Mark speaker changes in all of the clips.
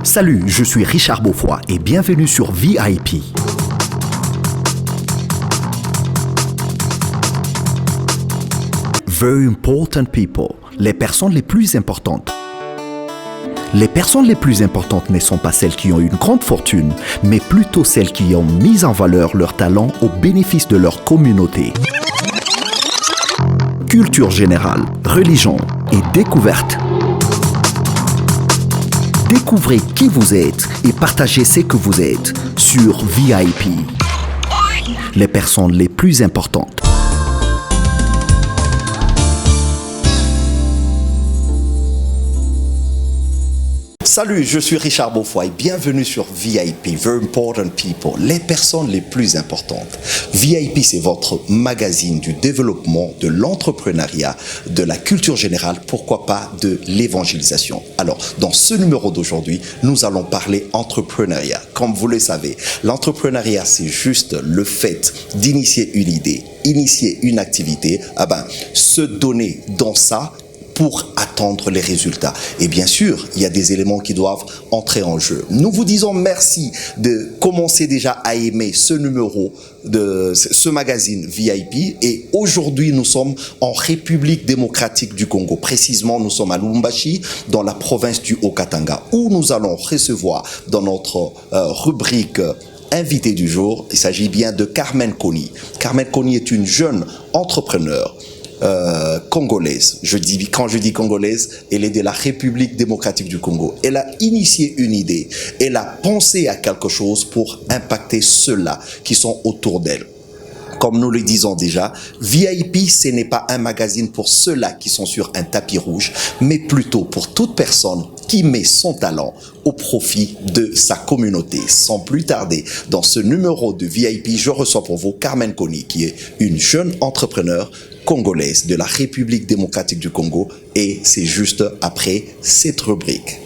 Speaker 1: Salut, je suis Richard Beaufoy et bienvenue sur VIP. Very important people, les personnes les plus importantes. Les personnes les plus importantes ne sont pas celles qui ont une grande fortune, mais plutôt celles qui ont mis en valeur leur talent au bénéfice de leur communauté. Culture générale, religion et découverte. Découvrez qui vous êtes et partagez ce que vous êtes sur VIP. Les personnes les plus importantes. Salut, je suis Richard Beaufoy et bienvenue sur VIP, Very Important People, les personnes les plus importantes. VIP, c'est votre magazine du développement, de l'entrepreneuriat, de la culture générale, pourquoi pas de l'évangélisation. Alors, dans ce numéro d'aujourd'hui, nous allons parler entrepreneuriat. Comme vous le savez, l'entrepreneuriat, c'est juste le fait d'initier une idée, initier une activité, se donner dans ça, pour attendre les résultats. Et bien sûr, il y a des éléments qui doivent entrer en jeu. Nous vous disons merci de commencer déjà à aimer ce numéro de ce magazine VIP. Et aujourd'hui, nous sommes en République démocratique du Congo. Précisément, nous sommes à Lubumbashi, dans la province du Haut-Katanga, où nous allons recevoir dans notre rubrique invité du jour, il s'agit bien de Carmen Kony. Carmen Kony est une jeune entrepreneur congolaise. Quand je dis congolaise, elle est de la République démocratique du Congo. Elle a initié une idée. Elle a pensé à quelque chose pour impacter ceux-là qui sont autour d'elle. Comme nous le disons déjà, VIP, ce n'est pas un magazine pour ceux-là qui sont sur un tapis rouge, mais plutôt pour toute personne qui met son talent au profit de sa communauté. Sans plus tarder, dans ce numéro de VIP, je reçois pour vous Carmen Kony, qui est une jeune entrepreneur congolaise de la République démocratique du Congo, et c'est juste après cette rubrique.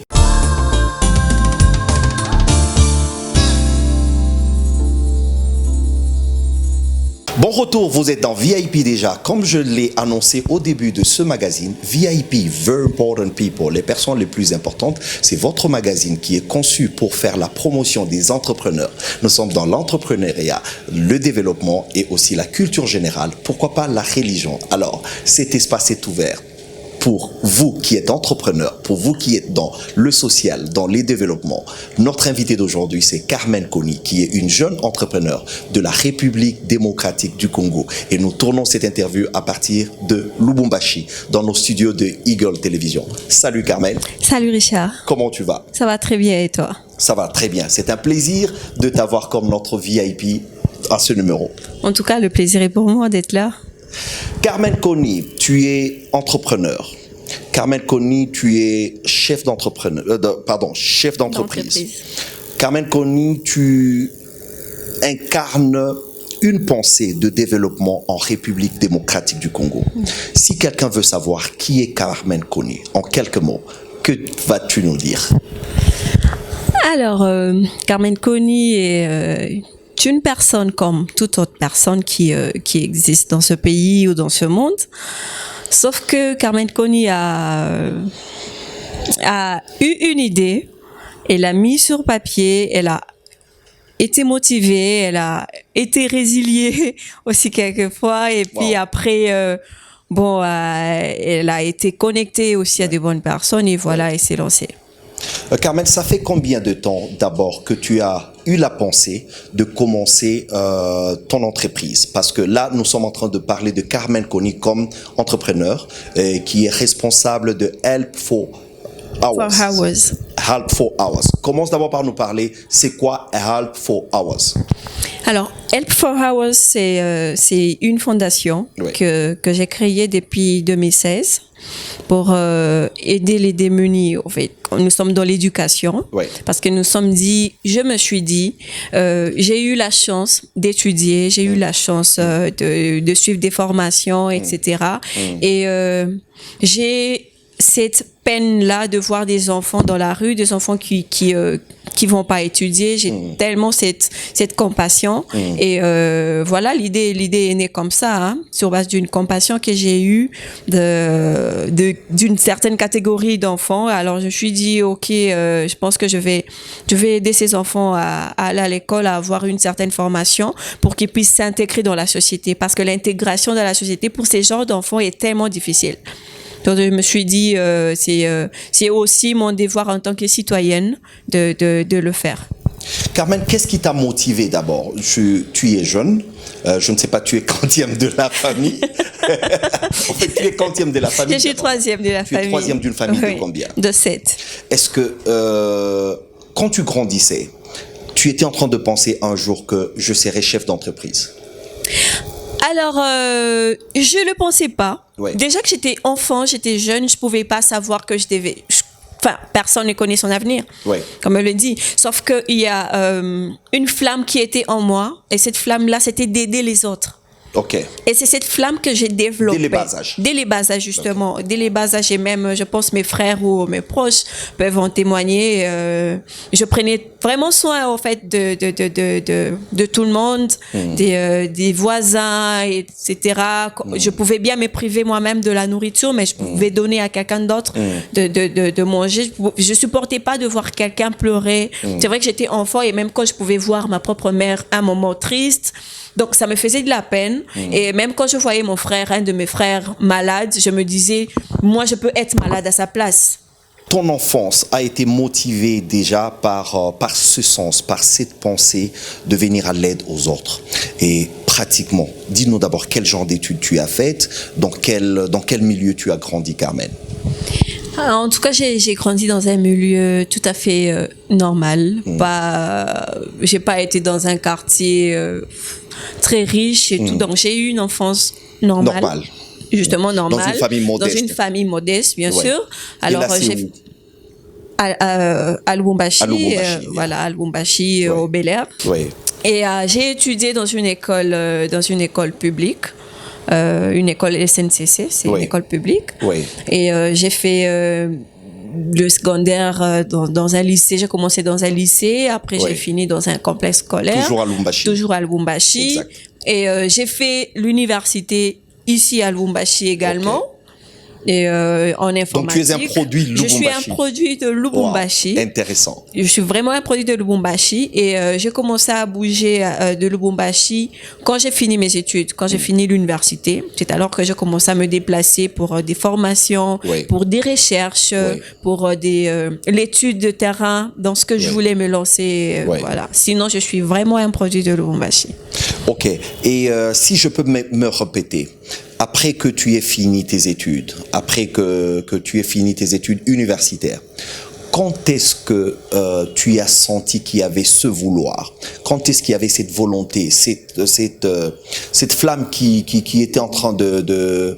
Speaker 1: Bon retour, vous êtes dans VIP déjà. Comme je l'ai annoncé au début de ce magazine, VIP, Very Important People, les personnes les plus importantes, c'est votre magazine qui est conçu pour faire la promotion des entrepreneurs. Nous sommes dans l'entrepreneuriat, le développement et aussi la culture générale, pourquoi pas la religion. Alors, cet espace est ouvert pour vous qui êtes entrepreneur, pour vous qui êtes dans le social, dans les développements. Notre invité d'aujourd'hui, c'est Carmen Kony, qui est une jeune entrepreneur de la République démocratique du Congo. Et nous tournons cette interview à partir de Lubumbashi, dans nos studios de Eagle Télévision. Salut Carmen.
Speaker 2: Salut Richard.
Speaker 1: Comment tu vas?
Speaker 2: Ça va très bien et toi?
Speaker 1: Ça va très bien. C'est un plaisir de t'avoir comme notre VIP à ce numéro.
Speaker 2: En tout cas, le plaisir est pour moi d'être là.
Speaker 1: Carmen Kony, tu es entrepreneur. Carmen Kony, tu es chef d'entreprise. Carmen Kony, tu incarnes une pensée de développement en République démocratique du Congo. Si quelqu'un veut savoir qui est Carmen Kony, en quelques mots, que vas-tu nous dire?
Speaker 2: Alors, Carmen Kony est une personne comme toute autre personne qui existe dans ce pays ou dans ce monde. Sauf que Carmen Kony a eu une idée, elle l'a mis sur papier, elle a été motivée, elle a été résiliée aussi quelquefois, et puis après, elle a été connectée aussi à de bonnes personnes, et voilà, elle s'est lancée.
Speaker 1: Carmen, ça fait combien de temps d'abord que tu as eu la pensée de commencer ton entreprise? Parce que là, nous sommes en train de parler de Carmen Kony comme entrepreneur qui est responsable de Help for Hours. Help for Hours. Commence d'abord par nous parler, c'est quoi Help for Hours?
Speaker 2: Alors, Help for Hours, c'est une fondation que j'ai créée depuis 2016 pour aider les démunis. En fait, nous sommes dans l'éducation parce que je me suis dit, j'ai eu la chance d'étudier, j'ai eu la chance de suivre des formations, etc. Et j'ai cette peine-là de voir des enfants dans la rue, des enfants qui vont pas étudier. J'ai tellement cette compassion. Et voilà, l'idée est née comme ça, hein, sur base d'une compassion que j'ai eue d'une certaine catégorie d'enfants. Alors je me suis dit, ok, je pense que je vais aider ces enfants à aller à l'école, à avoir une certaine formation pour qu'ils puissent s'intégrer dans la société. Parce que l'intégration dans la société pour ces genres d'enfants est tellement difficile. Donc, je me suis dit, c'est aussi mon devoir en tant que citoyenne de le faire.
Speaker 1: Carmen, qu'est-ce qui t'a motivé d'abord? Tu es jeune, je ne sais pas, tu es quantième de la famille. En fait, tu es quantième de la famille?
Speaker 2: Je suis troisième de la famille.
Speaker 1: Tu es troisième d'une famille de combien?
Speaker 2: De 7.
Speaker 1: Est-ce que, quand tu grandissais, tu étais en train de penser un jour que je serais chef d'entreprise?
Speaker 2: Alors, je ne le pensais pas.
Speaker 1: Ouais.
Speaker 2: Déjà que j'étais enfant, j'étais jeune, je ne pouvais pas savoir que je devais... Enfin, personne ne connaît son avenir,
Speaker 1: ouais.
Speaker 2: Comme elle le dit. Sauf qu'il y a une flamme qui était en moi, et cette flamme-là, c'était d'aider les autres.
Speaker 1: Ok.
Speaker 2: Et c'est cette flamme que j'ai développée.
Speaker 1: Dès les bas âges.
Speaker 2: Dès les bas âges, justement. Okay. Dès les bas âges, et même, je pense, mes frères ou mes proches peuvent en témoigner. Je prenais vraiment soin, en fait, de tout le monde, des voisins, etc. Je pouvais bien me priver moi-même de la nourriture, mais je pouvais donner à quelqu'un d'autre de manger. Je supportais pas de voir quelqu'un pleurer. C'est vrai que j'étais enfant, et même quand je pouvais voir ma propre mère à un moment triste, donc ça me faisait de la peine. Et même quand je voyais mon frère, un de mes frères malade, je me disais, moi je peux être malade à sa place.
Speaker 1: Ton enfance a été motivée déjà par ce sens, par cette pensée de venir à l'aide aux autres. Et pratiquement, dis-nous d'abord quel genre d'études tu as faites, dans quel milieu tu as grandi, Carmen?
Speaker 2: Alors, en tout cas, j'ai grandi dans un milieu tout à fait normal. J'ai pas été dans un quartier très riche et tout, donc j'ai eu une enfance normale. Justement normale.
Speaker 1: Dans une famille modeste.
Speaker 2: Dans une famille modeste, bien sûr. Alors,
Speaker 1: et là, j'ai
Speaker 2: à Lubumbashi, voilà, à Lubumbashi, au Bel-Air.
Speaker 1: Oui.
Speaker 2: Et j'ai étudié dans une école publique. Une école SNCC, c'est une école publique.
Speaker 1: Oui.
Speaker 2: Et j'ai fait le secondaire dans un lycée. J'ai commencé dans un lycée, après j'ai fini dans un complexe scolaire.
Speaker 1: Toujours à Lubumbashi.
Speaker 2: Toujours à Lubumbashi.
Speaker 1: Exact.
Speaker 2: Et j'ai fait l'université ici à Lubumbashi également. Okay. Et en informatique.
Speaker 1: Donc tu es un produit Lubumbashi.
Speaker 2: Je suis un produit de Lubumbashi.
Speaker 1: Wow, intéressant.
Speaker 2: Je suis vraiment un produit de Lubumbashi, et j'ai commencé à bouger de Lubumbashi quand j'ai fini mes études, quand j'ai fini l'université. C'est alors que j'ai commencé à me déplacer pour des formations, pour des recherches, pour l'étude de terrain, dans ce que je voulais me lancer. Voilà. Sinon, je suis vraiment un produit de Lubumbashi.
Speaker 1: Ok. Et si je peux me répéter, après que tu aies fini tes études, après que tu aies fini tes études universitaires, quand est-ce que tu as senti qu'il y avait ce vouloir? Quand est-ce qu'il y avait cette volonté, cette flamme qui était en train de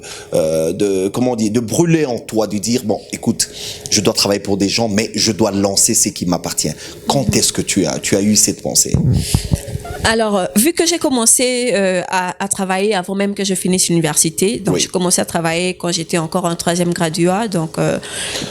Speaker 1: brûler en toi, de dire, bon, écoute, je dois travailler pour des gens, mais je dois lancer ce qui m'appartient. Quand est-ce que tu as eu cette pensée?
Speaker 2: Alors, vu que j'ai commencé à travailler avant même que je finisse l'université, donc j'ai commencé à travailler quand j'étais encore en 3e graduat, donc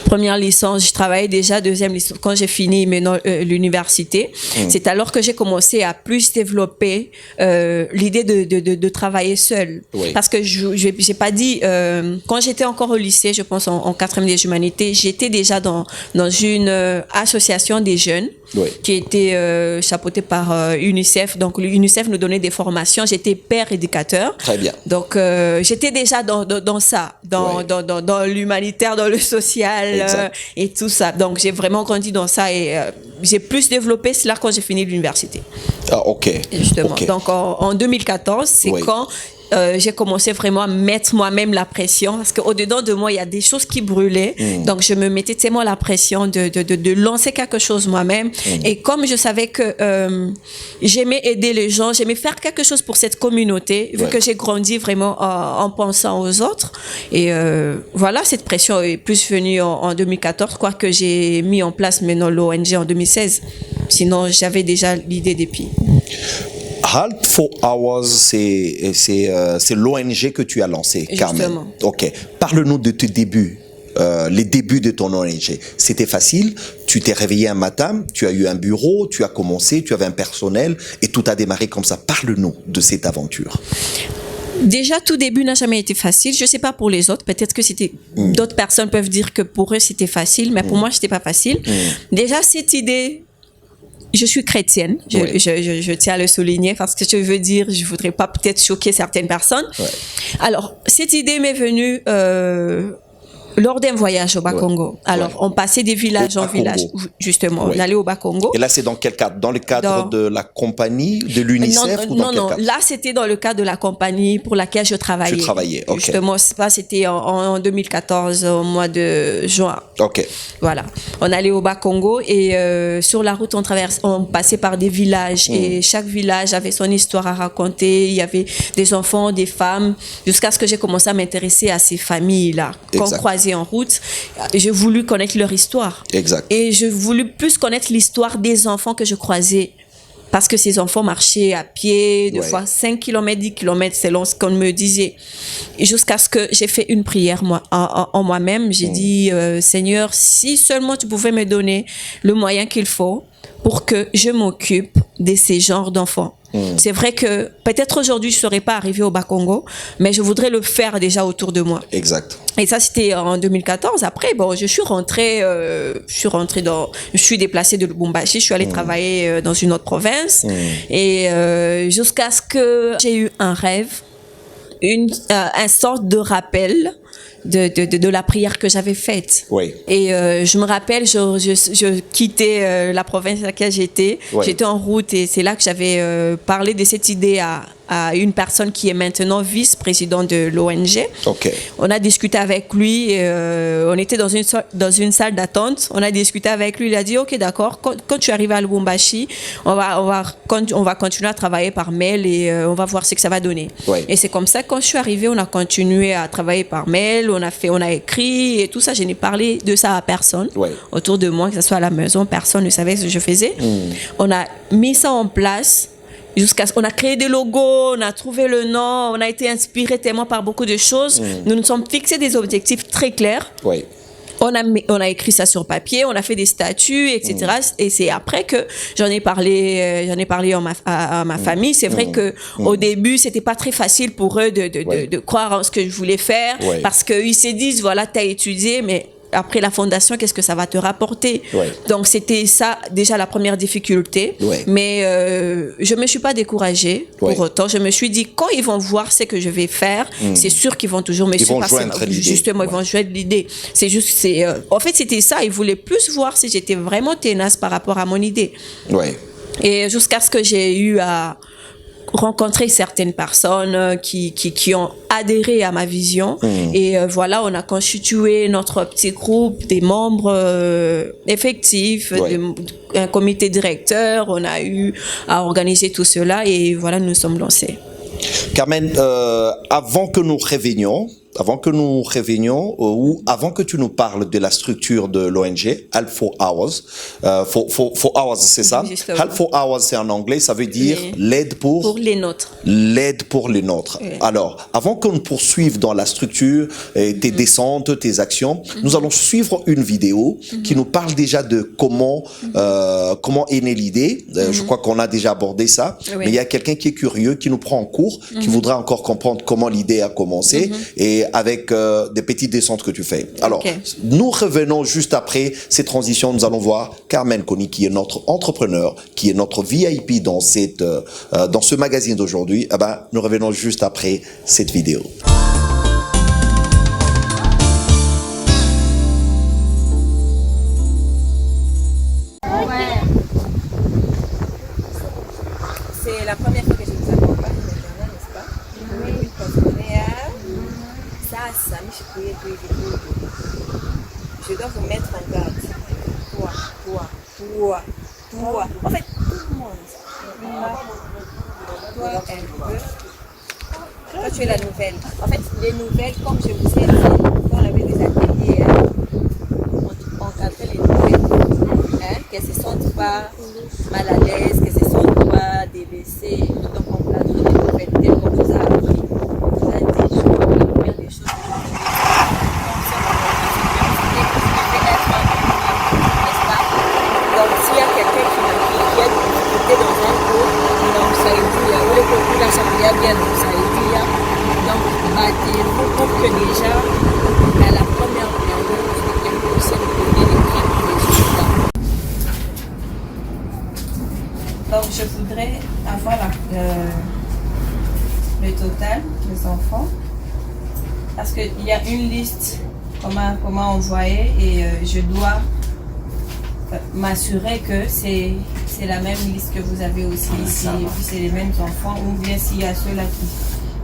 Speaker 2: première licence, je travaillais déjà, 2e licence, quand j'ai fini maintenant l'université, c'est alors que j'ai commencé à plus développer l'idée de travailler seule. Parce que j'ai pas dit, quand j'étais encore au lycée, je pense en 4e des humanités, j'étais déjà dans une association des jeunes qui était chapeautée par UNICEF. Donc l'UNICEF nous donnait des formations. J'étais père éducateur.
Speaker 1: Très bien.
Speaker 2: Donc j'étais déjà dans ça, dans l'humanitaire, dans le social et tout ça. Donc j'ai vraiment grandi dans ça, et j'ai plus développé cela quand j'ai fini l'université.
Speaker 1: Ah, ok.
Speaker 2: Justement. Okay. Donc en 2014, c'est quand j'ai commencé vraiment à mettre moi-même la pression, parce qu'au-dedans de moi, il y a des choses qui brûlaient. Donc, je me mettais tellement la pression de lancer quelque chose moi-même. Et comme je savais que j'aimais aider les gens, j'aimais faire quelque chose pour cette communauté, vu que j'ai grandi vraiment en pensant aux autres. Et voilà, cette pression est plus venue en 2014, quoique j'ai mis en place maintenant l'ONG en 2016. Sinon, j'avais déjà l'idée depuis.
Speaker 1: Halt for Hours, c'est l'ONG que tu as lancé, Carmen.
Speaker 2: Justement.
Speaker 1: Ok. Parle-nous de tes débuts les débuts de ton ONG. C'était facile, tu t'es réveillé un matin, tu as eu un bureau, tu as commencé, tu avais un personnel et tout a démarré comme ça. Parle-nous de cette aventure.
Speaker 2: Déjà, tout début n'a jamais été facile. Je sais pas pour les autres. Peut-être que c'était, d'autres personnes peuvent dire que pour eux c'était facile, mais pour moi c'était pas facile. Déjà, cette idée, je suis chrétienne. Je tiens à le souligner parce que je veux dire, je voudrais pas peut-être choquer certaines personnes. Alors, cette idée m'est venue, lors d'un voyage au Bas-Congo. Alors, on passait des villages en village, justement. On allait au Bas-Congo.
Speaker 1: Et là, c'est dans quel cadre? Dans le cadre de la compagnie, de l'UNICEF ou dans quel cadre?
Speaker 2: Là, c'était dans le cadre de la compagnie pour laquelle je travaillais.
Speaker 1: Tu travaillais, ok.
Speaker 2: Justement, c'était en 2014, au mois de juin.
Speaker 1: Ok.
Speaker 2: Voilà. On allait au Bas-Congo et sur la route, on passait par des villages et chaque village avait son histoire à raconter. Il y avait des enfants, des femmes, jusqu'à ce que j'ai commencé à m'intéresser à ces familles-là qu'on croisait en route. J'ai voulu connaître leur histoire.
Speaker 1: Exact.
Speaker 2: Et je voulais plus connaître l'histoire des enfants que je croisais. Parce que ces enfants marchaient à pied, des fois 5 km, 10 km, selon ce qu'on me disait. Et jusqu'à ce que j'ai fait une prière en moi-même. J'ai dit, Seigneur, si seulement tu pouvais me donner le moyen qu'il faut pour que je m'occupe de ces genres d'enfants. C'est vrai que peut-être aujourd'hui, je ne serais pas arrivée au Bas-Congo, mais je voudrais le faire déjà autour de moi.
Speaker 1: Exact.
Speaker 2: Et ça, c'était en 2014. Après, bon, je suis déplacée de Lubumbashi, je suis allée travailler dans une autre province. Et jusqu'à ce que j'ai eu un rêve, un sorte de rappel de la prière que j'avais faite.
Speaker 1: Oui.
Speaker 2: Et je me rappelle, je quittais la province à laquelle j'étais. J'étais en route et c'est là que j'avais parlé de cette idée à une personne qui est maintenant vice-président de l'ONG.
Speaker 1: Okay.
Speaker 2: On a discuté avec lui, on était dans une salle d'attente, on a discuté avec lui, il a dit ok d'accord, quand tu arrives à Lubumbashi, on va continuer à travailler par mail et on va voir ce que ça va donner. Et c'est comme ça que quand je suis arrivée, on a continué à travailler par mail, on a écrit et tout ça, je n'ai parlé de ça à personne autour de moi, que ce soit à la maison, personne ne savait ce que je faisais. On a mis ça en place. On a créé des logos, on a trouvé le nom, on a été inspiré tellement par beaucoup de choses. Nous nous sommes fixés des objectifs très clairs. On a écrit ça sur papier, on a fait des statuts, etc. Et c'est après que j'en ai parlé à ma famille. C'est vrai que au début, c'était pas très facile pour eux de croire en ce que je voulais faire, parce qu'ils se disent voilà, t'as étudié, mais après la fondation, qu'est-ce que ça va te rapporter? Donc c'était ça déjà la première difficulté. Mais je me suis pas découragée pour autant. Je me suis dit quand ils vont voir ce que je vais faire, c'est sûr qu'ils vont toujours me suivre. Justement, ils vont joindre l'idée. En fait, c'était ça. Ils voulaient plus voir si j'étais vraiment tenace par rapport à mon idée. Et jusqu'à ce que j'ai eu à rencontrer certaines personnes qui ont adhéré à ma vision et voilà, on a constitué notre petit groupe des membres effectifs, un comité directeur, on a eu à organiser tout cela et voilà, nous nous sommes lancés.
Speaker 1: Carmen, avant que nous révenions ou avant que tu nous parles de la structure de l'ONG, Help for Hours, for Hours, c'est ça? Help for Hours, c'est en anglais, ça veut dire l'aide pour
Speaker 2: les nôtres.
Speaker 1: L'aide pour les nôtres. Alors, avant qu'on poursuive dans la structure, tes descentes, tes actions, nous allons suivre une vidéo qui nous parle déjà de comment est née l'idée. Je crois qu'on a déjà abordé ça, mais il y a quelqu'un qui est curieux, qui nous prend en cours, qui voudra encore comprendre comment l'idée a commencé et avec des petites descentes que tu fais. Alors, nous revenons juste après ces transitions. Nous allons voir Carmen Kony, qui est notre entrepreneur, qui est notre VIP dans ce magazine d'aujourd'hui. Eh ben, nous revenons juste après cette vidéo.
Speaker 2: C'est la première fois que je vous accompagne maintenant, n'est-ce pas? Oui, ça, je dois vous mettre en garde. Toi. En fait, tout le monde. Toi, un peu. Toi, tu es la nouvelle. En fait, les nouvelles, comme je vous ai dit, quand on avait des ateliers, on encadrait les nouvelles. Qu'elles ne se sentent pas mal à l'aise, qu'elles ne se sentent pas débaissées. Donc, on cadre les nouvelles telles qu'on vous a appris. On vous a dit, la première des choses, que déjà, à la première période, c'était impossible de donner les grands résultats. Donc, je voudrais avoir le total des enfants parce qu'il y a une liste comment envoyer et je dois m'assurer que c'est la même liste que vous avez aussi ici et puis c'est les mêmes enfants ou bien s'il y a ceux-là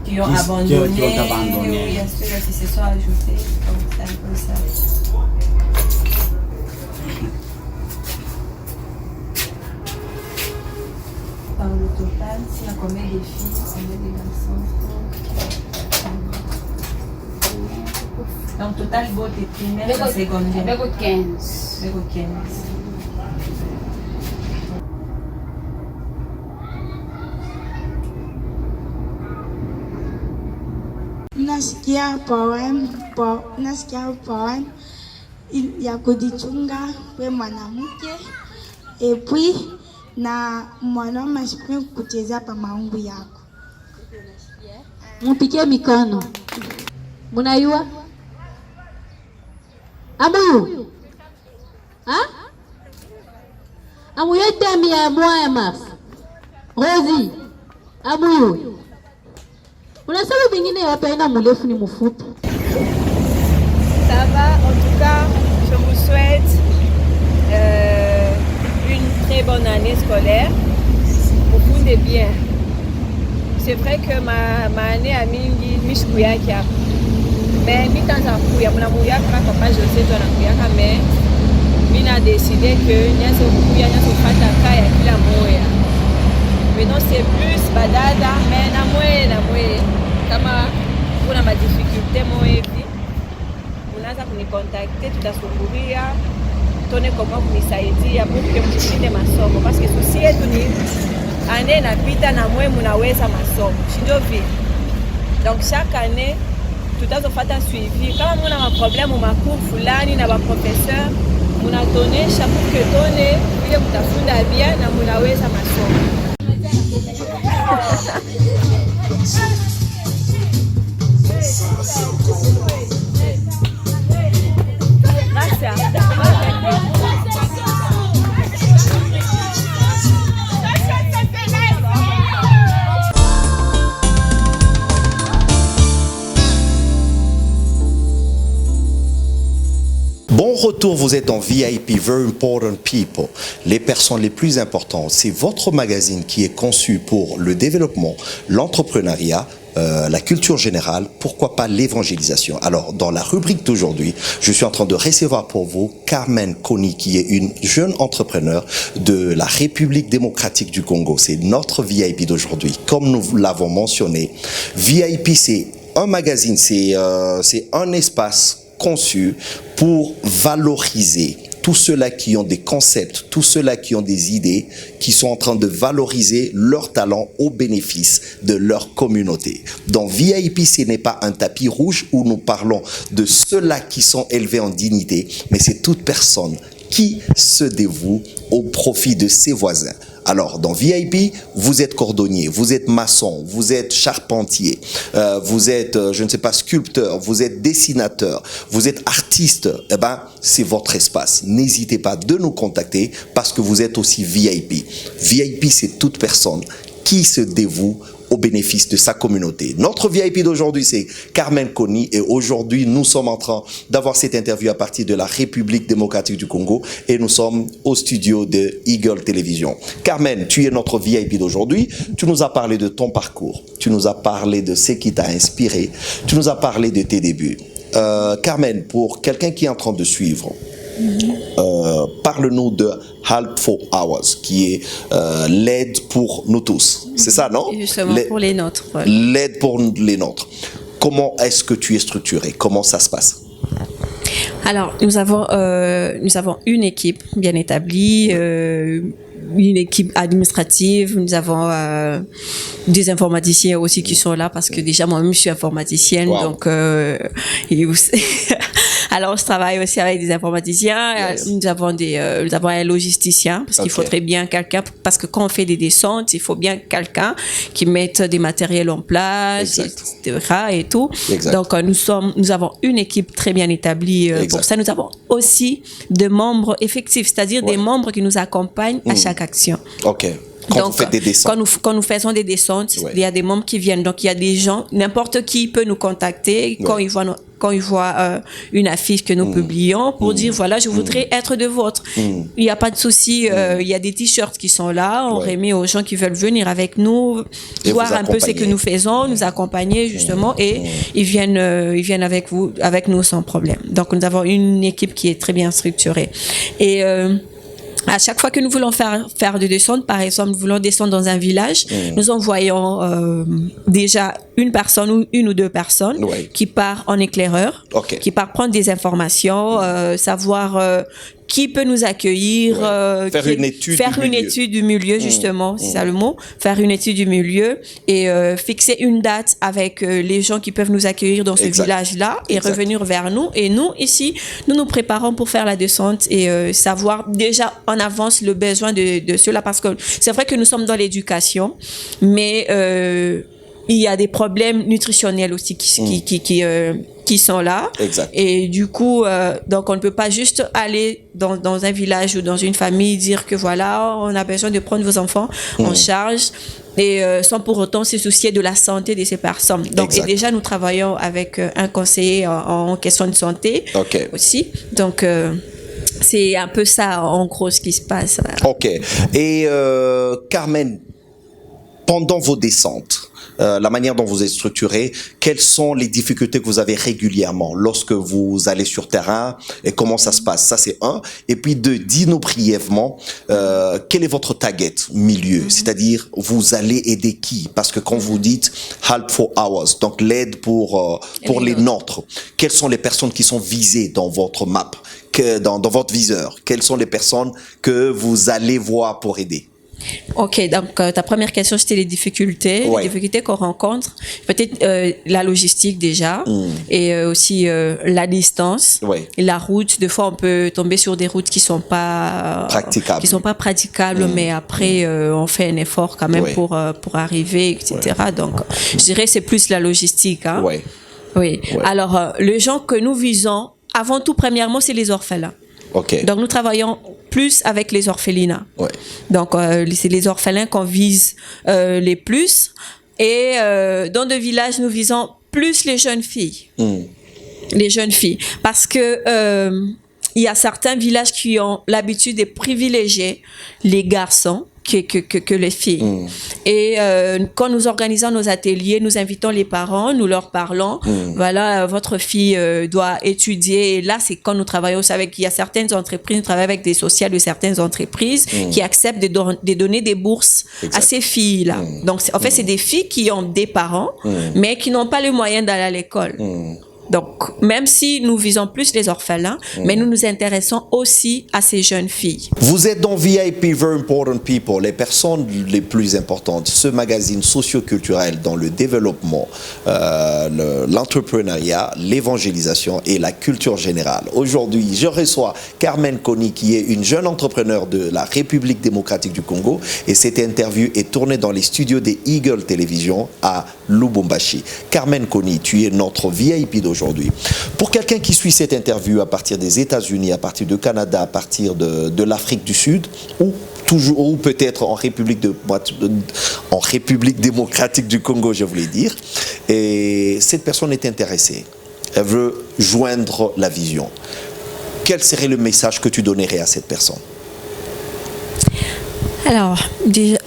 Speaker 2: qui ont abandonné ou il y a ceux-là qui se sont ajoutés. Donc, c'est un peu ça. Par le total, s'il y a combien de filles, combien de garçons? Donc, total, vote est primaire et secondaire.
Speaker 3: Avec 15.
Speaker 2: Avec 15.
Speaker 4: Nasikia poem ya kujichunga we mwanamke epui na mwanaume asipwe kuchezea pa maungu yako.
Speaker 3: Mupikie mikono. Munayua? Amu? Ha? Amu yote miya moya maf. Rozi. Amu. Unasema mingine yote haina mrefu ni mfupi.
Speaker 2: Ça va, en tout cas, je vous souhaite une très bonne année scolaire, beaucoup de bien. C'est vrai que ma année a mingi mishkuyaka, mais mi tanza kuya muna muyaka papa José to na kuyaka mais mina décidé que nyaso kuya nyaso fata kaya kila moya. Maintenant c'est plus badada mais na mwe kama kuna ma difficulté moevi unaanza kunikontakte, tutasumburia tone kama kunisaidia pour que mshinde masomo parce que souci yetu ni année inapita na mwe munaweza masomo shindo vile. Donc chaque année tutazofata suivi kama muna maproblème macours fulani na baprofesseur munatonesha pour que tone vile mutafunda bien na munaweza masomo.
Speaker 1: Bon retour, vous êtes en VIP, Very Important People. Les personnes les plus importantes, c'est votre magazine qui est conçu pour le développement, l'entrepreneuriat, la culture générale, pourquoi pas l'évangélisation. Alors, dans la rubrique d'aujourd'hui, je suis en train de recevoir pour vous Carmen Kony, qui est une jeune entrepreneur de la République démocratique du Congo. C'est notre VIP d'aujourd'hui. Comme nous l'avons mentionné, VIP, c'est un magazine, c'est un espace conçu pour valoriser tous ceux-là qui ont des concepts, tous ceux-là qui ont des idées, qui sont en train de valoriser leur talent au bénéfice de leur communauté. Dans VIP, ce n'est pas un tapis rouge où nous parlons de ceux-là qui sont élevés en dignité, mais c'est toute personne qui se dévoue au profit de ses voisins. Alors, dans VIP, vous êtes cordonnier, vous êtes maçon, vous êtes charpentier, vous êtes, je ne sais pas, sculpteur, vous êtes dessinateur, vous êtes artiste. Eh ben, c'est votre espace. N'hésitez pas de nous contacter parce que vous êtes aussi VIP. VIP, c'est toute personne qui se dévoue au bénéfice de sa communauté. Notre VIP d'aujourd'hui, c'est Carmen Kony et aujourd'hui, nous sommes en train d'avoir cette interview à partir de la République démocratique du Congo et nous sommes au studio de Eagle Télévision. Carmen, tu es notre VIP d'aujourd'hui. Tu nous as parlé de ton parcours. Tu nous as parlé de ce qui t'a inspiré. Tu nous as parlé de tes débuts. Carmen, pour quelqu'un qui est en train de suivre, parle-nous de Help for Ours, qui est l'aide pour nous tous. C'est ça, non?
Speaker 2: Justement, pour les nôtres. Ouais.
Speaker 1: L'aide pour les nôtres. Comment est-ce que tu es structuré? Comment ça se passe?
Speaker 2: Alors, nous avons une équipe bien établie, une équipe administrative. Nous avons des informaticiens aussi qui sont là parce que déjà moi-même je suis informaticienne,
Speaker 1: wow.
Speaker 2: Donc et aussi Alors, je travaille aussi avec des informaticiens.
Speaker 1: Yes.
Speaker 2: Nous avons un logisticien parce qu'il faut très bien quelqu'un, parce que quand on fait des descentes, il faut bien quelqu'un qui mette des matériels en place, etc. et tout.
Speaker 1: Exact.
Speaker 2: Donc, nous avons une équipe très bien établie pour ça. Nous avons aussi des membres effectifs, c'est-à-dire des membres qui nous accompagnent à chaque action.
Speaker 1: OK. Quand vous faites des descentes.
Speaker 2: Quand nous faisons des descentes, il y a des membres qui viennent. Donc, il y a des gens, n'importe qui peut nous contacter quand ils voient une affiche que nous publions pour dire, voilà, je voudrais être de vôtre. Il n'y a pas de souci. Il y a des t-shirts qui sont là. On remet aux gens qui veulent venir avec nous, voir un peu ce que nous faisons, nous accompagner justement, et ils viennent avec nous sans problème. Donc, nous avons une équipe qui est très bien structurée. Et à chaque fois que nous voulons faire des descentes, par exemple, nous voulons descendre dans un village, nous envoyons déjà une personne ou une ou deux personnes qui part en éclaireur, qui part prendre des informations, savoir qui peut nous accueillir,
Speaker 1: faire une étude
Speaker 2: du milieu, justement, c'est ça le mot, faire une étude du milieu et fixer une date avec les gens qui peuvent nous accueillir dans ce village-là et revenir vers nous. Et nous, ici, nous nous préparons pour faire la descente et savoir déjà en avance le besoin de cela, parce que c'est vrai que nous sommes dans l'éducation, mais il y a des problèmes nutritionnels aussi qui sont là.
Speaker 1: Exact.
Speaker 2: Et du coup, donc on ne peut pas juste aller dans un village ou dans une famille dire que voilà, on a besoin de prendre vos enfants en charge et sans pour autant se soucier de la santé de ces personnes. Donc, et déjà, nous travaillons avec un conseiller en question de santé aussi. Donc, c'est un peu ça, en gros, ce qui se passe.
Speaker 1: OK. Et Carmen, pendant vos descentes, la manière dont vous êtes structuré, quelles sont les difficultés que vous avez régulièrement lorsque vous allez sur terrain et comment ça se passe? Ça, c'est un. Et puis deux, dis-nous brièvement, quel est votre target milieu? C'est-à-dire, vous allez aider qui? Parce que quand vous dites help for ours, donc l'aide pour les nôtres, quelles sont les personnes qui sont visées dans votre map, dans votre viseur? Quelles sont les personnes que vous allez voir pour aider?
Speaker 2: Ok, donc ta première question, c'était les difficultés qu'on rencontre. Peut-être la logistique déjà, et aussi la distance, et la route. Des fois, on peut tomber sur des routes qui sont pas praticables, mais après, on fait un effort quand même pour arriver, etc. Donc, je dirais c'est plus la logistique. Hein. Oui. Alors, les gens que nous visons, avant tout, premièrement, c'est les orphelins. Donc, nous travaillons plus avec les orphelinats. Donc, c'est les orphelins qu'on vise les plus. Et dans le village, nous visons plus les jeunes filles. Les jeunes filles. Parce que il y a certains villages qui ont l'habitude de privilégier les garçons que les filles. Et quand nous organisons nos ateliers, nous invitons les parents, nous leur parlons, voilà, votre fille doit étudier. Et là, c'est quand nous travaillons aussi avec, il y a certaines entreprises, nous travaillons avec des sociales de certaines entreprises qui acceptent de donner des bourses à ces filles-là. Donc, en fait, c'est des filles qui ont des parents, mais qui n'ont pas les moyens d'aller à l'école. Donc, même si nous visons plus les orphelins, mais nous nous intéressons aussi à ces jeunes filles.
Speaker 1: Vous êtes dans VIP, Very Important People, les personnes les plus importantes. Ce magazine socio-culturel dans le développement, l'entrepreneuriat, l'évangélisation et la culture générale. Aujourd'hui, je reçois Carmen Kony, qui est une jeune entrepreneur de la République démocratique du Congo. Et cette interview est tournée dans les studios des Eagle Télévision à Lubumbashi. Carmen Kony, tu es notre VIP d'aujourd'hui. Pour quelqu'un qui suit cette interview à partir des États-Unis, à partir du Canada, à partir de l'Afrique du Sud, ou peut-être en République démocratique du Congo, je voulais dire, et cette personne est intéressée, elle veut joindre la vision. Quel serait le message que tu donnerais à cette personne?
Speaker 2: Alors, déjà,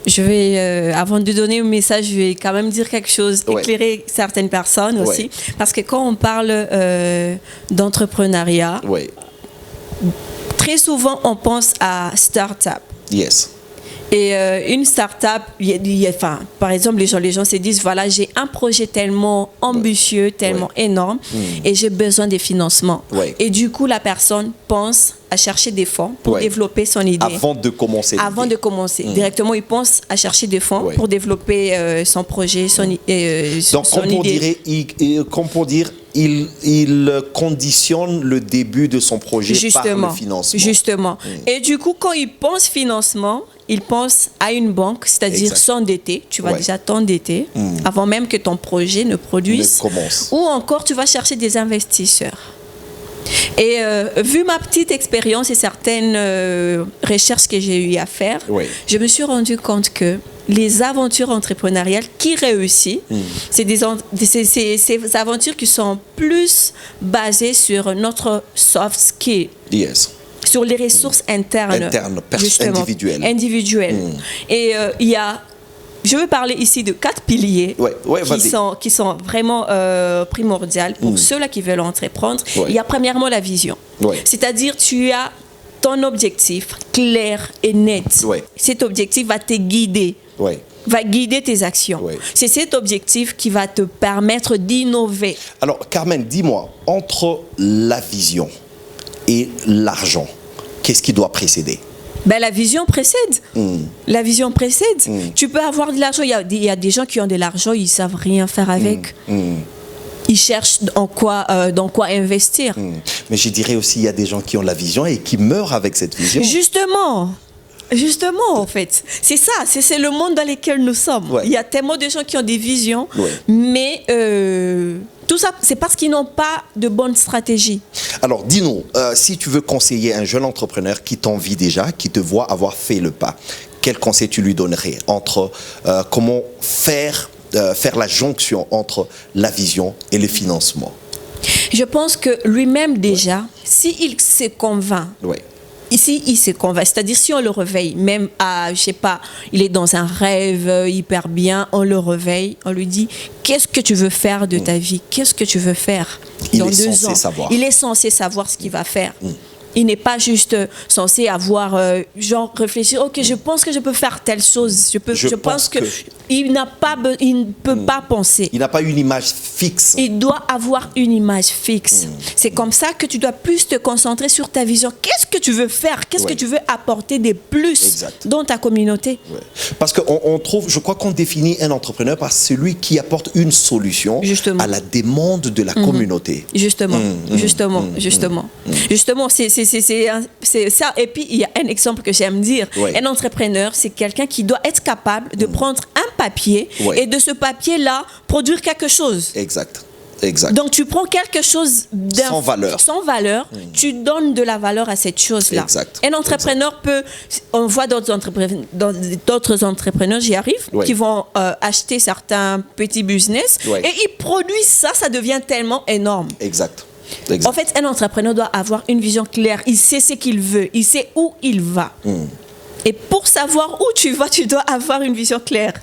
Speaker 2: je vais, avant de donner un message, je vais quand même dire quelque chose, éclairer certaines personnes aussi. Parce que quand on parle d'entrepreneuriat, très souvent, on pense à start-up.
Speaker 1: Yes.
Speaker 2: Et une start-up, par exemple, les gens se disent, voilà, j'ai un projet tellement ambitieux, tellement énorme, et j'ai besoin de financement. Et du coup, la personne pense à chercher des fonds pour développer son idée.
Speaker 1: Avant de commencer.
Speaker 2: Directement, il pense à chercher des fonds pour développer son projet, son idée.
Speaker 1: Donc, comme pour dire, il conditionne le début de son projet par le financement.
Speaker 2: Justement. Et du coup, quand il pense financement, il pense à une banque, c'est-à-dire s'endetter. Tu vas déjà t'endetter avant même que ton projet ne produise. Ou encore, tu vas chercher des investisseurs. Et vu ma petite expérience et certaines recherches que j'ai eu à faire, je me suis rendu compte que les aventures entrepreneuriales qui réussissent, c'est ces aventures qui sont plus basées sur notre soft skill. Sur les ressources internes individuelles. Et il y a, je veux parler ici de 4 piliers qui sont vraiment primordiaux pour ceux-là qui veulent entreprendre. Il y a premièrement la vision. C'est-à-dire tu as ton objectif clair et net. Cet objectif va te guider. Va guider tes actions. C'est cet objectif qui va te permettre d'innover.
Speaker 1: Alors, Carmen, dis-moi, entre la vision et l'argent, qu'est-ce qui doit précéder?
Speaker 2: Ben, la vision précède. La vision précède. Tu peux avoir de l'argent. Il y a des gens qui ont de l'argent, ils ne savent rien faire avec. Ils cherchent dans quoi investir.
Speaker 1: Mais je dirais aussi, il y a des gens qui ont la vision et qui meurent avec cette vision.
Speaker 2: Justement, en fait. C'est ça, c'est le monde dans lequel nous sommes. Il y a tellement de gens qui ont des visions, mais tout ça, c'est parce qu'ils n'ont pas de bonne stratégie.
Speaker 1: Alors, dis-nous, si tu veux conseiller un jeune entrepreneur qui t'envie déjà, qui te voit avoir fait le pas, quel conseil tu lui donnerais entre comment faire la jonction entre la vision et le financement?
Speaker 2: Je pense que lui-même déjà, s'il se convainc, ici, il se convainc. C'est-à-dire, si on le réveille, même à, je sais pas, il est dans un rêve hyper bien, on le réveille, on lui dit, qu'est-ce que tu veux faire de ta vie? Qu'est-ce que tu veux faire dans 2 ans? Il est censé savoir ce qu'il va faire. Il n'est pas juste censé avoir, genre, réfléchir, ok, je pense que je peux faire telle chose. Je pense que il ne peut pas penser.
Speaker 1: Il n'a pas une image fixe.
Speaker 2: Il doit avoir une image fixe. C'est comme ça que tu dois plus te concentrer sur ta vision. Qu'est-ce que tu veux faire? Qu'est-ce que tu veux apporter de plus dans ta communauté?
Speaker 1: Parce qu'on trouve, je crois qu'on définit un entrepreneur par celui qui apporte une solution à la demande de la communauté.
Speaker 2: Justement, c'est ça. Et puis, il y a un exemple que j'aime dire. Un entrepreneur, c'est quelqu'un qui doit être capable de prendre un papier et de ce papier-là, produire quelque chose.
Speaker 1: Exact.
Speaker 2: Donc, tu prends quelque chose sans valeur, tu donnes de la valeur à cette chose-là. Un entrepreneur peut, on voit d'autres entrepreneurs, j'y arrive, qui vont acheter certains petits business et ils produisent ça devient tellement énorme. En fait, un entrepreneur doit avoir une vision claire. Il sait ce qu'il veut, il sait où il va. Et pour savoir où tu vas, tu dois avoir une vision claire.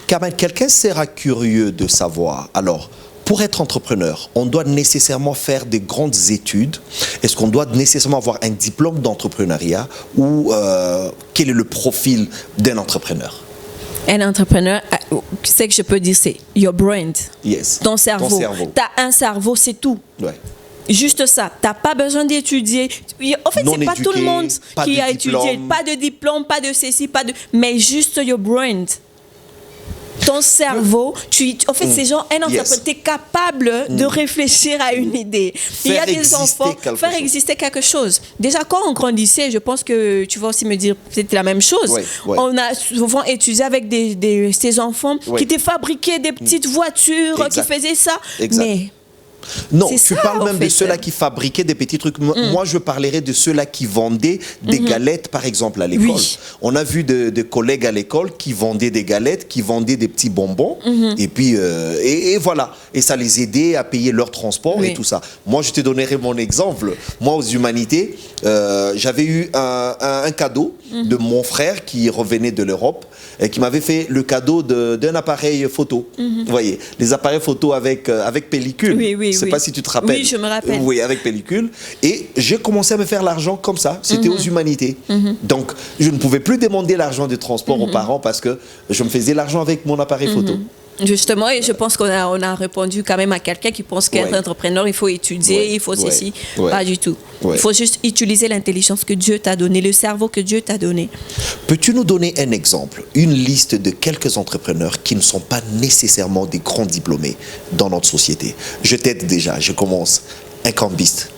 Speaker 1: Carmen, quelqu'un sera curieux de savoir, alors, pour être entrepreneur, on doit nécessairement faire des grandes études? Est-ce qu'on doit nécessairement avoir un diplôme d'entrepreneuriat? Ou quel est le profil d'un entrepreneur?
Speaker 2: Un entrepreneur, ce que je peux dire, c'est your brain. Ton cerveau. Tu as un cerveau, c'est tout. Juste ça. Tu n'as pas besoin d'étudier. En fait, c'est pas tout le monde qui a étudié. Pas de diplôme, pas de ceci, mais juste your brain. Ton cerveau, en fait, c'est genre un entrepreneur, tu es capable de réfléchir à une idée. Il y a des enfants, faire exister quelque chose. Déjà, quand on grandissait, je pense que tu vas aussi me dire peut-être la même chose. On a souvent étudié avec ces enfants qui te fabriquaient des petites voitures, qui faisaient ça. Mais
Speaker 1: non, tu parles même de ceux-là qui fabriquaient des petits trucs. Moi, je parlerais de ceux-là qui vendaient des galettes, par exemple, à l'école. On a vu des collègues à l'école qui vendaient des galettes, qui vendaient des petits bonbons. Et puis, et voilà. Et ça les aidait à payer leur transport et tout ça. Moi, je te donnerai mon exemple. Moi, aux humanités, j'avais eu un cadeau de mon frère qui revenait de l'Europe et qui m'avait fait le cadeau d'un appareil photo. Vous voyez, les appareils photo avec pellicule. Je ne sais pas si tu te rappelles.
Speaker 2: Oui, je me rappelle.
Speaker 1: Oui, avec pellicule. Et j'ai commencé à me faire l'argent comme ça. C'était aux humanités. Donc, je ne pouvais plus demander l'argent de transport aux parents parce que je me faisais l'argent avec mon appareil photo.
Speaker 2: Justement, et je pense on a répondu quand même à quelqu'un qui pense qu'être entrepreneur, il faut étudier, il faut ceci. Pas du tout. Il faut juste utiliser l'intelligence que Dieu t'a donnée, le cerveau que Dieu t'a donné.
Speaker 1: Peux-tu nous donner un exemple, une liste de quelques entrepreneurs qui ne sont pas nécessairement des grands diplômés dans notre société? Je t'aide déjà, je commence. Un cambiste.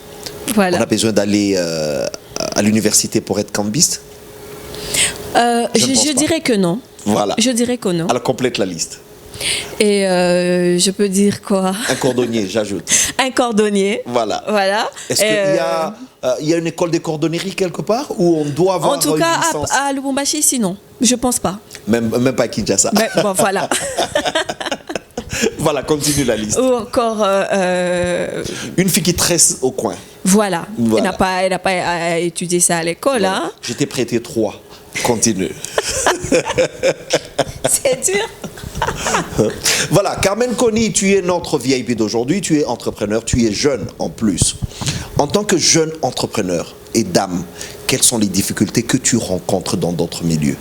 Speaker 2: Voilà.
Speaker 1: On a besoin d'aller à l'université pour être cambiste?
Speaker 2: Je dirais que non.
Speaker 1: Voilà.
Speaker 2: Je dirais que non.
Speaker 1: Alors complète la liste.
Speaker 2: Et je peux dire quoi?
Speaker 1: Un cordonnier, j'ajoute.
Speaker 2: Un cordonnier.
Speaker 1: Voilà.
Speaker 2: Voilà.
Speaker 1: Est-ce qu'il y a une école de cordonnerie quelque part où on doit avoir
Speaker 2: en tout
Speaker 1: une
Speaker 2: cas,
Speaker 1: licence?
Speaker 2: à Lubumbashi, sinon. Je pense pas.
Speaker 1: Même pas à Kinshasa.
Speaker 2: Mais bon, voilà.
Speaker 1: Voilà, continue la liste.
Speaker 2: Ou encore...
Speaker 1: Une fille qui tresse au coin.
Speaker 2: Voilà. Elle n'a pas à étudier ça à l'école.
Speaker 1: Ouais.
Speaker 2: Hein.
Speaker 1: Je t'ai prêté 3. Continue.
Speaker 2: C'est dur.
Speaker 1: Voilà, Carmen Kony, tu es notre VIP d'aujourd'hui, tu es entrepreneur, tu es jeune en plus. En tant que jeune entrepreneur et dame, quelles sont les difficultés que tu rencontres dans d'autres milieux?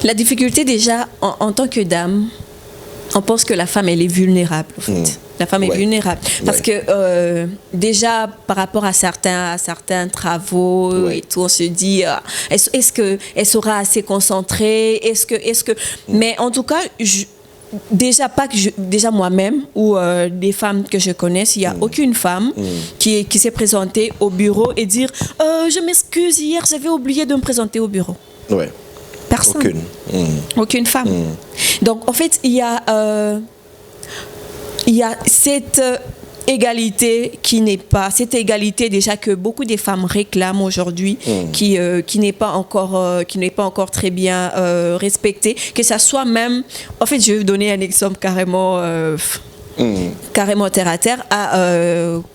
Speaker 2: La difficulté déjà, en tant que dame, on pense que la femme, elle est vulnérable, en fait. La femme est vulnérable. Parce que déjà, par rapport à certains travaux et tout, on se dit, est-ce qu'elle sera assez concentrée? Mais en tout cas, déjà moi-même ou des femmes que je connaisse, il n'y a aucune femme qui s'est présentée au bureau et dire, je m'excuse, hier, j'avais oublié de me présenter au bureau.
Speaker 1: Ouais.
Speaker 2: Personne. Aucune femme. Donc, en fait, il y a cette égalité qui n'est pas... Cette égalité déjà que beaucoup de femmes réclament aujourd'hui, qui n'est pas encore très bien respectée. Que ça soit même... En fait, je vais vous donner un exemple carrément terre à terre.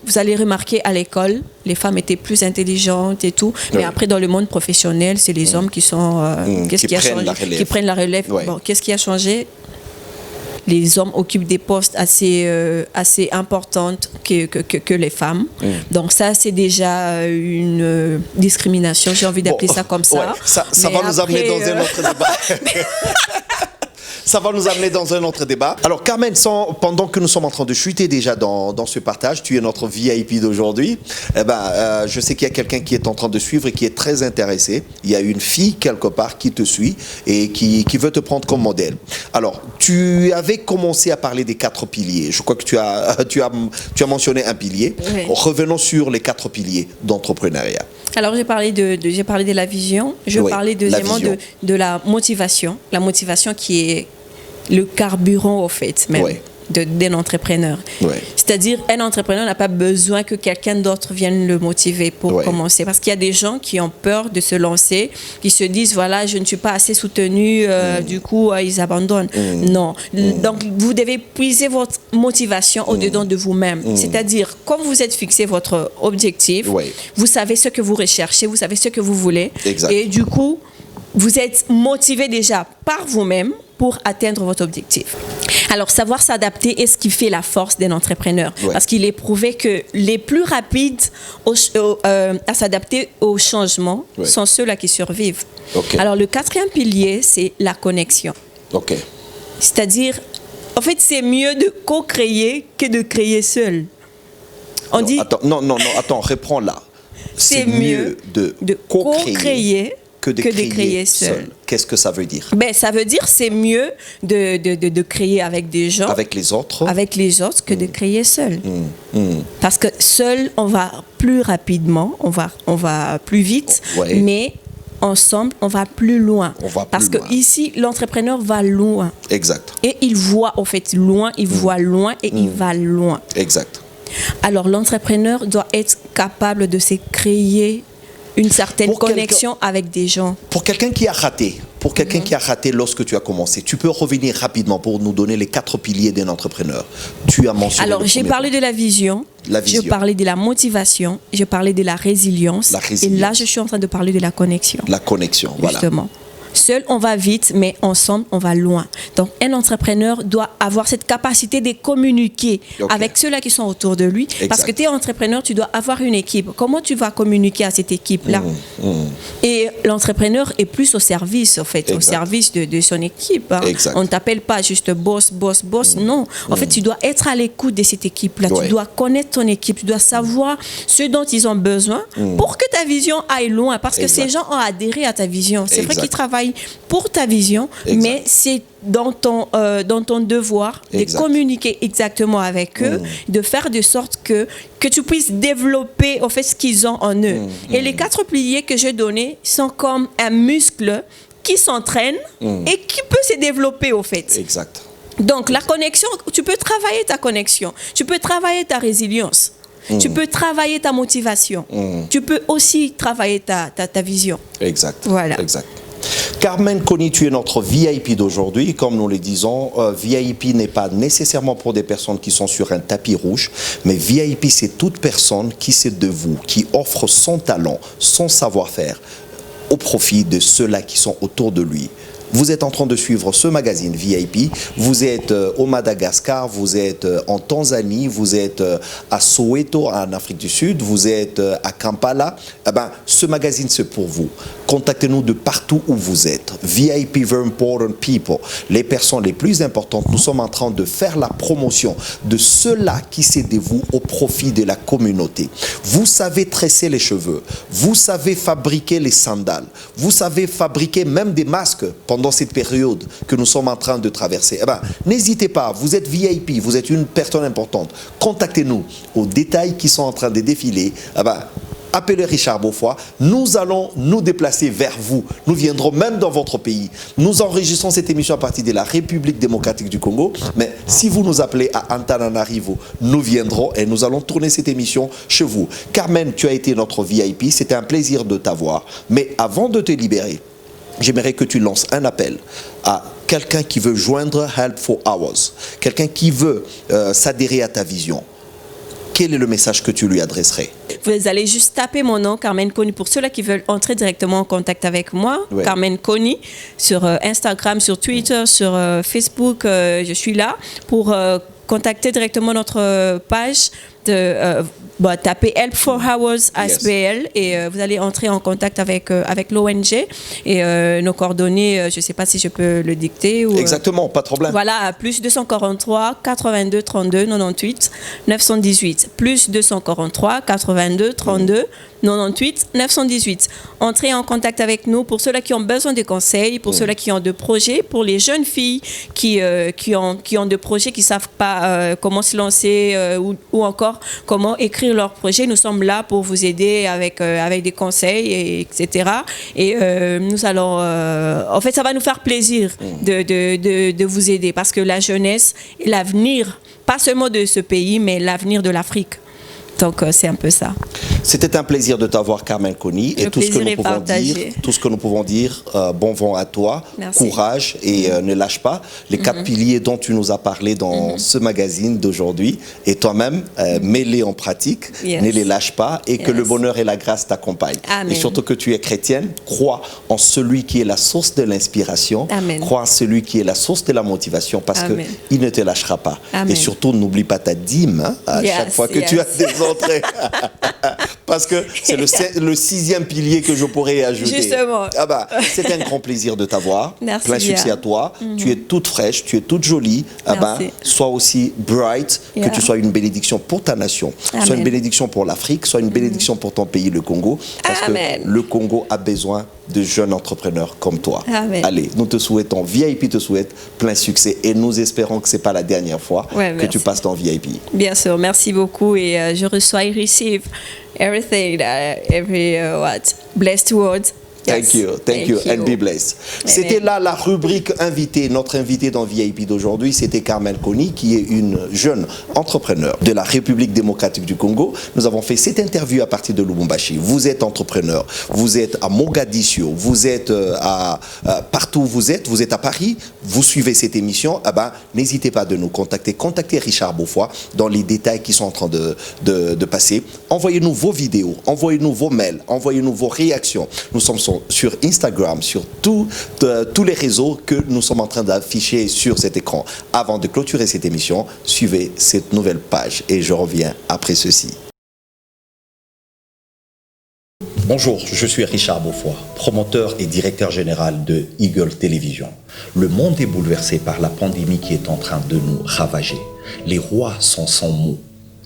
Speaker 2: Vous allez remarquer à l'école, les femmes étaient plus intelligentes et tout, mais après dans le monde professionnel, c'est les hommes qui sont qui prennent la relève. Bon, qu'est-ce qui a changé? Les hommes occupent des postes assez importantes que les femmes. Donc ça, c'est déjà une discrimination, j'ai envie d'appeler ça comme ça.
Speaker 1: Ouais. Ça va nous amener dans un autre débat. Ça va nous amener dans un autre débat. Alors Carmen, pendant que nous sommes en train de chuter déjà dans ce partage, tu es notre VIP d'aujourd'hui. Je sais qu'il y a quelqu'un qui est en train de suivre et qui est très intéressé. Il y a une fille quelque part qui te suit et qui veut te prendre comme modèle. Alors, tu avais commencé à parler des 4 piliers. Je crois que tu as mentionné un pilier. Oui. Revenons sur les 4 piliers d'entrepreneuriat.
Speaker 2: Alors, j'ai parlé de la vision. Je parlais deuxièmement de la motivation. La motivation qui est le carburant, au fait, même, d'un entrepreneur. C'est-à-dire, un entrepreneur n'a pas besoin que quelqu'un d'autre vienne le motiver pour commencer. Parce qu'il y a des gens qui ont peur de se lancer, qui se disent, voilà, je ne suis pas assez soutenu, du coup, ils abandonnent. Non. Donc, vous devez puiser votre motivation au-dedans de vous-même. C'est-à-dire, quand vous êtes fixé votre objectif, vous savez ce que vous recherchez, vous savez ce que vous voulez.
Speaker 1: Exact.
Speaker 2: Et du coup, vous êtes motivé déjà par vous-même pour atteindre votre objectif. Alors, savoir s'adapter est ce qui fait la force d'un entrepreneur. Parce qu'il est prouvé que les plus rapides à s'adapter au changement sont ceux-là qui survivent. Alors, le 4e pilier, c'est la connexion. C'est-à-dire, en fait, c'est mieux de co-créer que de créer seul.
Speaker 1: Attends, reprends là.
Speaker 2: C'est mieux de co-créer que de créer seul.
Speaker 1: Qu'est-ce que ça veut dire?
Speaker 2: Ça veut dire c'est mieux de créer avec des gens.
Speaker 1: Avec les autres
Speaker 2: que de créer seul. Parce que seul, on va plus rapidement, on va plus vite, mais ensemble, on va plus loin. Parce que ici, l'entrepreneur va loin.
Speaker 1: Exact.
Speaker 2: Et il voit, en fait, loin, il voit loin et il va loin.
Speaker 1: Exact.
Speaker 2: Alors, l'entrepreneur doit être capable de se créer une certaine connexion avec des gens.
Speaker 1: Pour quelqu'un qui a raté, lorsque tu as commencé, tu peux revenir rapidement pour nous donner les 4 piliers d'un entrepreneur. Tu as mentionné.
Speaker 2: Alors, j'ai parlé de la vision. J'ai parlé de la motivation. J'ai parlé de la résilience. Et là, je suis en train de parler de la connexion.
Speaker 1: La connexion, voilà.
Speaker 2: Justement. Seul, on va vite, mais ensemble, on va loin. Donc, un entrepreneur doit avoir cette capacité de communiquer avec ceux-là qui sont autour de lui. Parce que tu es entrepreneur, tu dois avoir une équipe. Comment tu vas communiquer à cette équipe-là? Et l'entrepreneur est plus au service, en fait, au service de son équipe. Hein. On ne t'appelle pas juste boss. Non. En fait, tu dois être à l'écoute de cette équipe-là. Tu dois connaître ton équipe. Tu dois savoir ce dont ils ont besoin pour que ta vision aille loin. Parce que ces gens ont adhéré à ta vision. C'est vrai qu'ils travaillent pour ta vision, mais c'est dans ton devoir de communiquer exactement avec eux, de faire de sorte que tu puisses développer en fait ce qu'ils ont en eux. Et les 4 piliers que j'ai donnés sont comme un muscle qui s'entraîne et qui peut se développer au fait.
Speaker 1: Exact.
Speaker 2: Donc la connexion, tu peux travailler ta connexion, tu peux travailler ta résilience. Tu peux travailler ta motivation. Tu peux aussi travailler ta vision.
Speaker 1: Exact.
Speaker 2: Voilà.
Speaker 1: Exact. Carmen Kony, tu es notre VIP d'aujourd'hui. Comme nous le disons, VIP n'est pas nécessairement pour des personnes qui sont sur un tapis rouge, mais VIP, c'est toute personne qui se dévoue, qui offre son talent, son savoir-faire au profit de ceux-là qui sont autour de lui. Vous êtes en train de suivre ce magazine VIP, vous êtes au Madagascar, vous êtes en Tanzanie, vous êtes à Soweto, en Afrique du Sud, vous êtes à Kampala. Eh ben, ce magazine, c'est pour vous. Contactez-nous de partout où vous êtes. VIP, Very Important People, les personnes les plus importantes. Nous sommes en train de faire la promotion de ceux-là qui se dévouent au profit de la communauté. Vous savez tresser les cheveux, vous savez fabriquer les sandales, vous savez fabriquer même des masques pendant cette période que nous sommes en train de traverser. Eh ben, n'hésitez pas, vous êtes VIP, vous êtes une personne importante. Contactez-nous aux détails qui sont en train de défiler. Eh ben, appelez Richard Beaufoy, nous allons nous déplacer vers vous. Nous viendrons même dans votre pays. Nous enregistrons cette émission à partir de la République démocratique du Congo. Mais si vous nous appelez à Antananarivo, nous viendrons et nous allons tourner cette émission chez vous. Carmen, tu as été notre VIP. C'était un plaisir de t'avoir. Mais avant de te libérer, j'aimerais que tu lances un appel à quelqu'un qui veut joindre Help for Hours, quelqu'un qui veut s'adhérer à ta vision. Quel est le message que tu lui adresserais?
Speaker 2: Vous allez juste taper mon nom, Carmen Kony, pour ceux-là qui veulent entrer directement en contact avec moi. Ouais. Carmen Kony, sur Instagram, sur Twitter, sur Facebook, je suis là pour contacter directement notre page de... tapez Help for Hours ASBL et vous allez entrer en contact avec l'ONG et nos coordonnées, je ne sais pas si je peux le dicter. Ou,
Speaker 1: exactement, pas de problème.
Speaker 2: Voilà, plus 243 82 32 98 918. Plus 243 82 32 98 918. Entrez en contact avec nous pour ceux-là qui ont besoin de conseils, pour ceux-là qui ont des projets, pour les jeunes filles qui ont des projets, qui ne savent pas comment se lancer ou encore comment écrire leur projet. Nous sommes là pour vous aider avec des conseils, etc. Et nous allons... en fait, ça va nous faire plaisir de vous aider parce que la jeunesse est l'avenir, pas seulement de ce pays, mais l'avenir de l'Afrique. Donc, c'est un peu ça.
Speaker 1: C'était un plaisir de t'avoir, Carmen Kony. Et tout ce que nous pouvons dire, bon vent à toi, merci. Courage et ne lâche pas. Les 4 piliers dont tu nous as parlé dans ce magazine d'aujourd'hui, et toi-même, mets-les en pratique, ne les lâche pas, et que le bonheur et la grâce t'accompagnent. Et surtout que tu es chrétienne, crois en celui qui est la source de l'inspiration, crois en celui qui est la source de la motivation, parce qu'il ne te lâchera pas. Et surtout, n'oublie pas ta dîme à chaque fois que tu as des entrées. Parce que c'est le 6e pilier que je pourrais ajouter.
Speaker 2: Justement.
Speaker 1: Ah bah, c'est un grand plaisir de t'avoir.
Speaker 2: Merci.
Speaker 1: Plein succès à toi. Tu es toute fraîche, tu es toute jolie. Ah bah, sois aussi bright, que tu sois une bénédiction pour ta nation. Sois une bénédiction pour l'Afrique, sois une bénédiction pour ton pays, le Congo. Parce que le Congo a besoin de jeunes entrepreneurs comme toi. Allez, nous te souhaitons, VIP te souhaite plein succès et nous espérons que ce n'est pas la dernière fois que tu passes dans VIP.
Speaker 2: Bien sûr, merci beaucoup et je reçois et receive everything, every blessed words.
Speaker 1: Thank you, and be blessed. C'était là la rubrique invité. Notre invité dans VIP d'aujourd'hui, c'était Carmen Kony, qui est une jeune entrepreneur de la République démocratique du Congo. Nous avons fait cette interview à partir de Lubumbashi. Vous êtes entrepreneur, vous êtes à Mogadiscio, vous êtes partout où vous êtes à Paris, vous suivez cette émission, n'hésitez pas de nous contacter. Contactez Richard Beaufoy dans les détails qui sont en train de passer. Envoyez-nous vos vidéos, envoyez-nous vos mails, envoyez-nous vos réactions. Nous sommes sur sur Instagram, sur tous les réseaux que nous sommes en train d'afficher sur cet écran. Avant de clôturer cette émission, suivez cette nouvelle page et je reviens après ceci. Bonjour, je suis Richard Beaufoy, promoteur et directeur général de Eagle Télévision. Le monde est bouleversé par la pandémie qui est en train de nous ravager. Les rois sont sans mots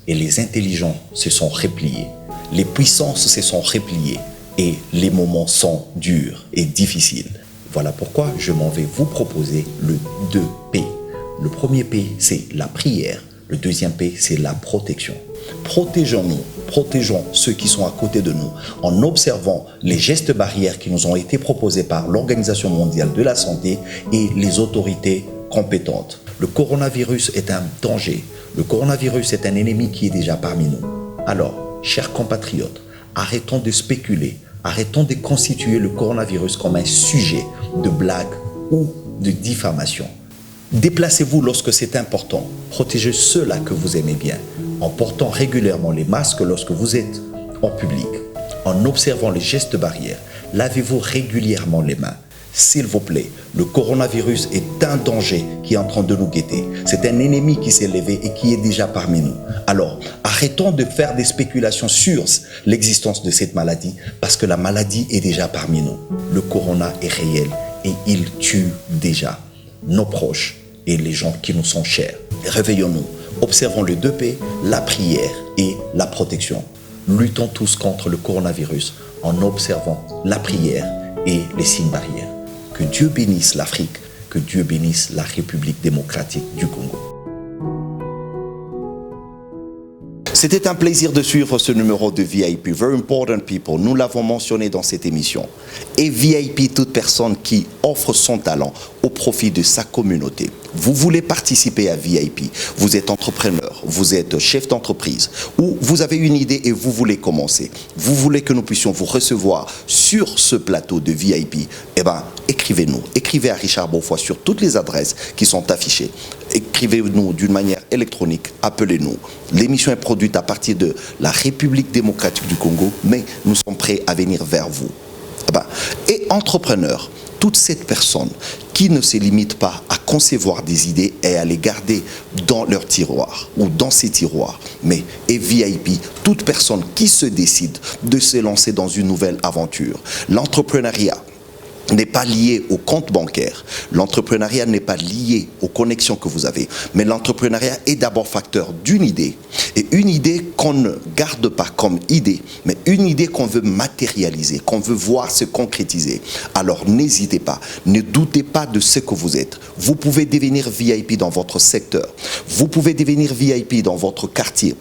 Speaker 1: et les intelligents se sont repliés. Les puissances se sont repliées et les moments sont durs et difficiles. Voilà pourquoi je m'en vais vous proposer le 2P. Le premier P, c'est la prière. Le deuxième P, c'est la protection. Protégeons-nous, protégeons ceux qui sont à côté de nous en observant les gestes barrières qui nous ont été proposés par l'Organisation mondiale de la santé et les autorités compétentes. Le coronavirus est un danger. Le coronavirus est un ennemi qui est déjà parmi nous. Alors, chers compatriotes, arrêtons de spéculer, arrêtons de constituer le coronavirus comme un sujet de blague ou de diffamation. Déplacez-vous lorsque c'est important. Protégez ceux-là que vous aimez bien en portant régulièrement les masques lorsque vous êtes en public. En observant les gestes barrières, lavez-vous régulièrement les mains. S'il vous plaît, le coronavirus est un danger qui est en train de nous guetter. C'est un ennemi qui s'est levé et qui est déjà parmi nous. Alors, arrêtons de faire des spéculations sur l'existence de cette maladie parce que la maladie est déjà parmi nous. Le corona est réel et il tue déjà nos proches et les gens qui nous sont chers. Réveillons-nous, observons le 2P, la prière et la protection. Luttons tous contre le coronavirus en observant la prière et les signes barrières. Que Dieu bénisse l'Afrique, que Dieu bénisse la République démocratique du Congo. C'était un plaisir de suivre ce numéro de VIP, Very Important People. Nous l'avons mentionné dans cette émission. Et VIP, toute personne qui offre son talent au profit de sa communauté. Vous voulez participer à VIP, vous êtes entrepreneur, vous êtes chef d'entreprise, ou vous avez une idée et vous voulez commencer. Vous voulez que nous puissions vous recevoir sur ce plateau de VIP. Eh bien, écrivez-nous. Écrivez à Richard Beaufoy sur toutes les adresses qui sont affichées. Écrivez-nous d'une manière électronique, appelez-nous. L'émission est produite à partir de la République démocratique du Congo, mais nous sommes prêts à venir vers vous. Et entrepreneurs, toute cette personne qui ne se limite pas à concevoir des idées et à les garder dans leur tiroir ou dans ses tiroirs, mais et VIP, toute personne qui se décide de se lancer dans une nouvelle aventure. L'entrepreneuriat n'est pas lié au compte bancaire. L'entrepreneuriat n'est pas lié aux connexions que vous avez. Mais l'entrepreneuriat est d'abord facteur d'une idée. Et une idée qu'on ne garde pas comme idée, mais une idée qu'on veut matérialiser, qu'on veut voir se concrétiser. Alors n'hésitez pas, ne doutez pas de ce que vous êtes. Vous pouvez devenir VIP dans votre secteur. Vous pouvez devenir VIP dans votre quartier.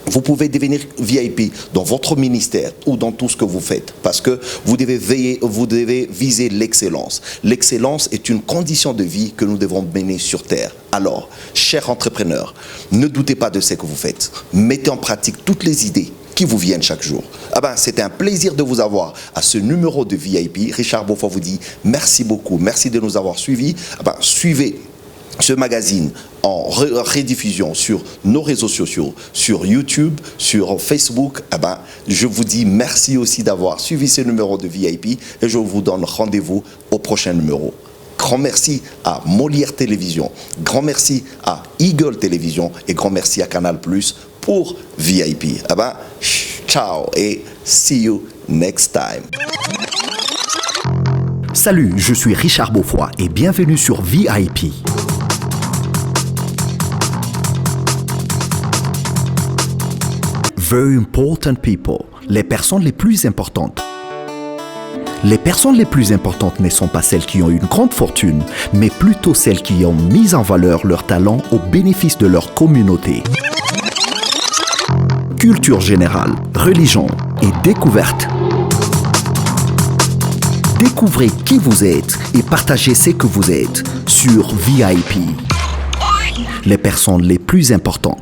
Speaker 1: Vous pouvez devenir VIP dans votre ministère ou dans tout ce que vous faites parce que vous devez viser l'excellence. L'excellence est une condition de vie que nous devons mener sur terre. Alors, chers entrepreneurs, ne doutez pas de ce que vous faites. Mettez en pratique toutes les idées qui vous viennent chaque jour. C'était un plaisir de vous avoir à ce numéro de VIP. Richard Beaufoy vous dit merci beaucoup. Merci de nous avoir suivis. Suivez ce magazine en rediffusion sur nos réseaux sociaux, sur YouTube, sur Facebook. Je vous dis merci aussi d'avoir suivi ce numéro de VIP et je vous donne rendez-vous au prochain numéro. Grand merci à Molière Télévision, grand merci à Eagle Télévision et grand merci à Canal Plus pour VIP. Ciao et see you next time.
Speaker 5: Salut, je suis Richard Beaufoy et bienvenue sur VIP. Very important people, les personnes les plus importantes. Les personnes les plus importantes ne sont pas celles qui ont une grande fortune, mais plutôt celles qui ont mis en valeur leur talent au bénéfice de leur communauté. Culture générale, religion et découverte. Découvrez qui vous êtes et partagez ce que vous êtes sur VIP. Les personnes les plus importantes.